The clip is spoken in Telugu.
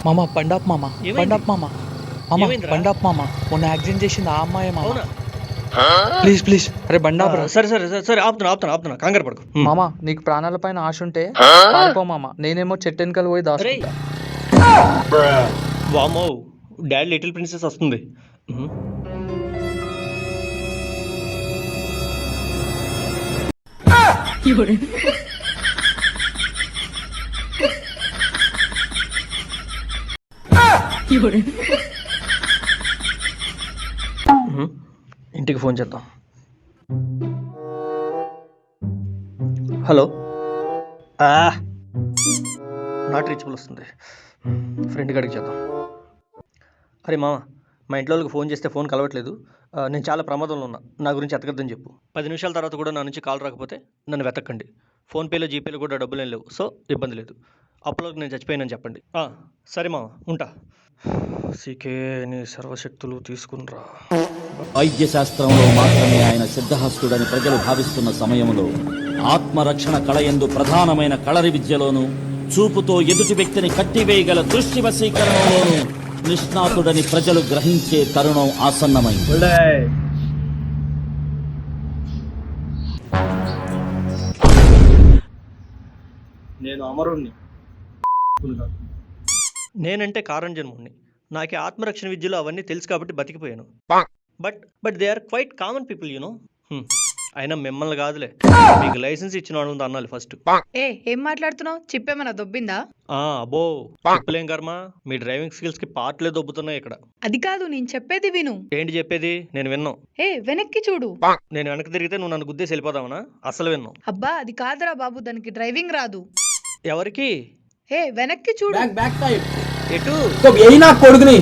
మామ పండాప్ మామ ఏమైంది? పండాప్ మామ మామ ఏమైందిరా? పండాప్ మామ మొన్న యాక్సిడెంట్ చేసింది ఆ అమ్మాయి మామ అవునా? ప్లీజ్ ప్లీజ్ అరే బండాప్ రా సరే సరే సరే సరే ఆపుతున్నా కంగారు పడకు. మామ నీకు ప్రాణాల పైన ఆశ ఉంటే పారిపో మామ నేనేమో చెట్టు వెనకాల పోయి అరే దాచుకుంటా వామో డాడీ లిటిల్ ప్రిన్సెస్ వస్తుంది. ఇంటికి ఫోన్ చేద్దాం. హలో నాట్ రీచబుల్ వస్తుంది. ఫ్రెండ్ గడికి చేద్దాం. అరే మామ మా ఇంట్లో వాళ్ళకి ఫోన్ చేస్తే ఫోన్ కలవట్లేదు. నేను చాలా ప్రమాదంలో ఉన్నా, నా గురించి ఎతకద్దని చెప్పు. 10 నిమిషాల తర్వాత కూడా నా నుంచి కాల్ రాకపోతే నన్ను వెతకండి. ఫోన్పేలో జీపేలో కూడా డబ్బులు ఏం లేవు, సో ఇబ్బంది లేదు. అప్పులోకి నేను చచ్చిపోయానని చెప్పండి. సరే మామ ఉంటా. సీకే నీ సర్వశక్తులు తీసుకునిరా. వైద్య శాస్త్రంలో మాత్రమే ఆయన సిద్ధహస్తుడని ప్రజలు భావిస్తున్న సమయంలో ఆత్మరక్షణ కళయందు ప్రధానమైన కళరి విద్యలోనూ చూపుతో ఎదుటి వ్యక్తిని కట్టివేయగల దృష్టి వశీకరణలోనూ నిష్ణాతుడని ప్రజలు గ్రహించే తరుణం ఆసన్నమైంది. నేను అమరుణ్ణి. నేనంటే కారణ్ జన్ముణ్ణి. నాకే ఆత్మరక్షణ విద్యలో అవన్నీ తెలుసు కాబట్టి బతికిపోయాను. But they are quite common people you know. అయినా మిమ్మల్ని కాదులే, మీకు లైసెన్స్ ఇచ్చిన వాళ్ళు అన్నాలి ఫస్ట్. ఏం మాట్లాడుతున్నావు? చిప్పేమన్నా దొబ్బిందా? అబ్బో చెప్పలేం కర్మ, మీ డ్రైవింగ్ స్కిల్స్ కి పార్ట్లే దొబ్బుతున్నాయి ఇక్కడ. అది కాదు, నేను చెప్పేది విను. ఏంటి చెప్పేది? నేను విన్నాం. వెనక్కి చూడు. నేను వెనక్కి తిరిగితే నువ్వు నన్ను గుద్దేసి వెళ్ళిపోదావనా? అసలు విన్నాం. అబ్బా అది కాదురా బాబు, దానికి డ్రైవింగ్ రాదు. ఎవరికి? వెనక్కి చూడు. ఎటు? కొడుకుని